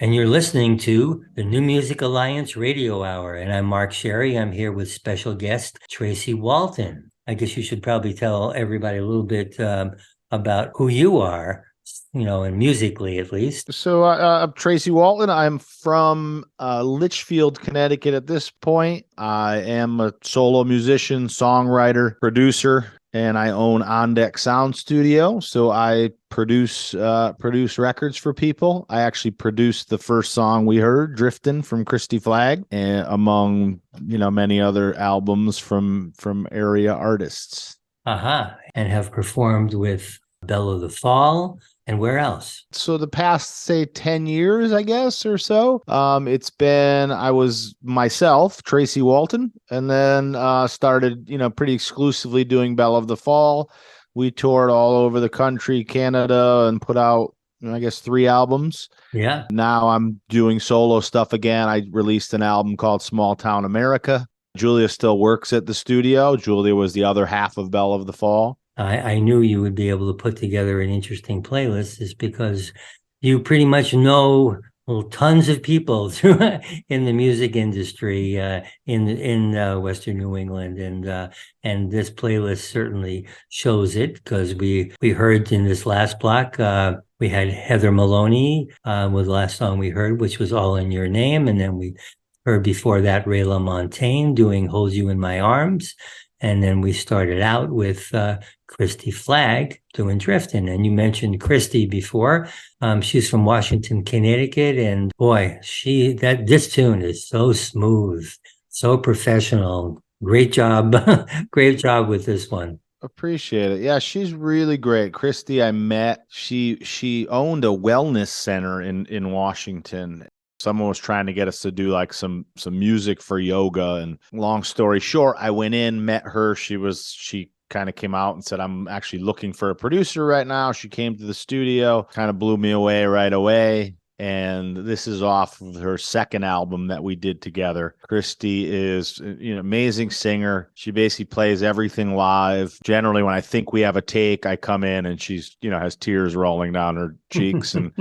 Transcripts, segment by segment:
And you're listening to the New Music Alliance Radio Hour. And I'm Mark Sherry. I'm here with special guest Tracy Walton. I guess you should probably tell everybody a little bit about who you are, and musically at least. So I'm Tracy Walton. I'm from Litchfield, Connecticut at this point. I am a solo musician, songwriter, producer, and I own On Deck Sound Studio. So I produce records for people. I actually produced the first song we heard, "Driftin'" from Kristi Flagg, and among many other albums from area artists. And have performed with Belle of the Fall. And where else? So the past, say, 10 years, I guess, or so, I was myself, Tracy Walton, and then started, pretty exclusively doing Belle of the Fall. We toured all over the country, Canada, and put out, I guess, 3 albums. Yeah. Now I'm doing solo stuff again. I released an album called Small Town America. Julia still works at the studio. Julia was the other half of Belle of the Fall. I knew you would be able to put together an interesting playlist, is because you pretty much know tons of people in the music industry in Western New England, and this playlist certainly shows it, because we heard in this last block we had Heather Maloney with the last song we heard, which was All in Your Name, and then we heard before that Ray LaMontagne doing Hold You in My Arms. And then we started out with Kristi Flagg doing Driftin'. And you mentioned Kristi before. She's from Washington, Connecticut. And boy, this tune is so smooth, so professional. Great job. Great job with this one. Appreciate it. Yeah, she's really great. Kristi, I met. She owned a wellness center in Washington. Someone was trying to get us to do like some music for yoga, and long story short, I went in, met her. She kind of came out and said, "I'm actually looking for a producer right now." She came to the studio, kind of blew me away right away. And this is off of her second album that we did together. Kristi is an amazing singer. She basically plays everything live. Generally, when I think we have a take, I come in and she's, has tears rolling down her cheeks. And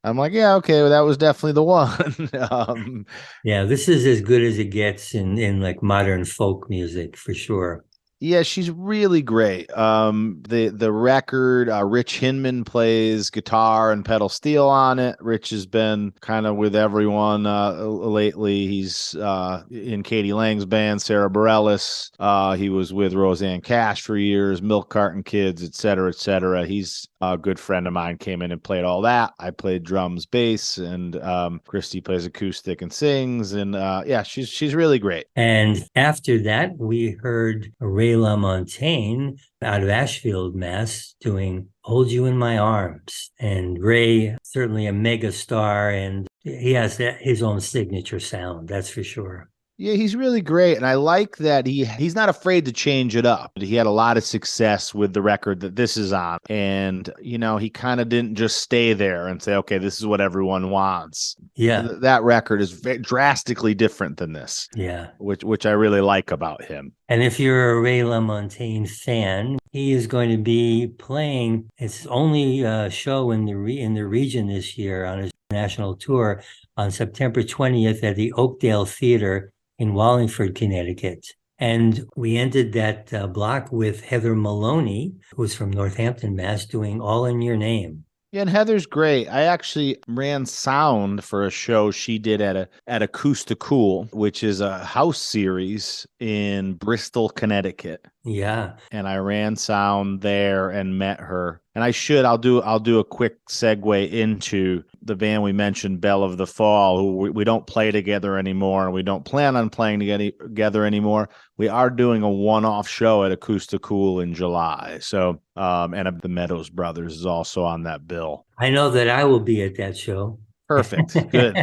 I'm like, yeah, okay, well, that was definitely the one. Yeah, this is as good as it gets in like modern folk music, for sure. Yeah, she's really great. The record, Rich Hinman plays guitar and pedal steel on it. Rich has been kind of with everyone lately. He's in Katie Lang's band, Sarah Bareilles. He was with Roseanne Cash for years, Milk Carton Kids, et cetera, et cetera. He's a good friend of mine, came in and played all that. I played drums, bass, and Kristi plays acoustic and sings. And yeah, she's really great. And after that, we heard Ray LaMontagne out of Ashfield, Mass, doing Hold You in My Arms. And Ray, certainly a mega star, and he has his own signature sound, that's for sure. Yeah, he's really great. And I like that he's not afraid to change it up. He had a lot of success with the record that this is on. And, he kind of didn't just stay there and say, okay, this is what everyone wants. Yeah. That record is drastically different than this. Yeah. Which I really like about him. And if you're a Ray LaMontagne fan, he is going to be playing his only show in the region this year on his national tour on September 20th at the Oakdale Theater in Wallingford, Connecticut. And we ended that block with Heather Maloney, who's from Northampton, Mass, doing All in Your Name. Yeah, and Heather's great. I actually ran sound for a show she did at Acousticool, which is a house series in Bristol, Connecticut. Yeah. And I ran sound there and met her. And I'll do a quick segue into the band we mentioned, Belle of the Fall, who we don't play together anymore, and we don't plan on playing together anymore. We are doing a one-off show at Acousticool in July. So, and the Meadows Brothers is also on that bill. I know that I will be at that show. Perfect. Good.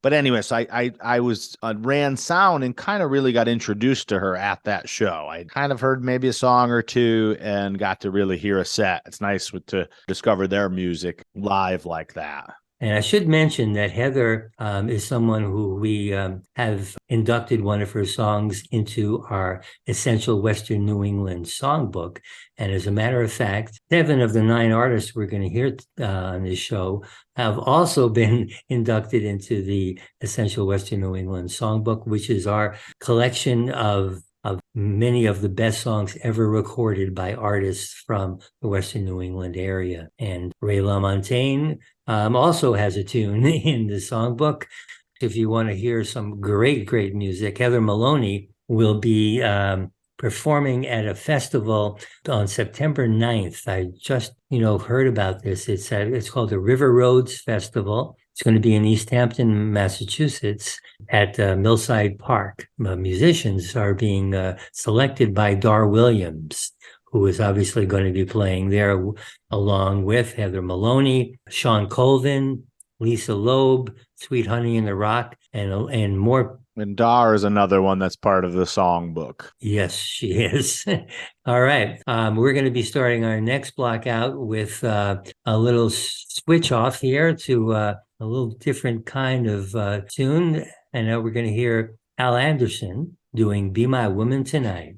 But anyway, so I was ran sound and kind of really got introduced to her at that show. I kind of heard maybe a song or two and got to really hear a set. It's nice to discover their music live like that. And I should mention that Heather is someone who we have inducted one of her songs into our Essential Western New England Songbook. And as a matter of fact, 7 of the 9 artists we're going to hear on this show have also been inducted into the Essential Western New England Songbook, which is our collection of many of the best songs ever recorded by artists from the Western New England area. And Ray LaMontagne also has a tune in the songbook. If you want to hear some great, great music, Heather Maloney will be performing at a festival on September 9th. I just, heard about this. It's called the River Roads Festival. It's going to be in East Hampton, Massachusetts at Millside Park. Musicians are being selected by Dar Williams, who is obviously going to be playing there along with Heather Maloney, Sean Colvin, Lisa Loeb, Sweet Honey in the Rock, and more. And Dar is another one that's part of the songbook. Yes, she is. All right. We're going to be starting our next block out with a little switch off here to a little different kind of tune. And now we're going to hear Al Anderson doing Be My Woman Tonight.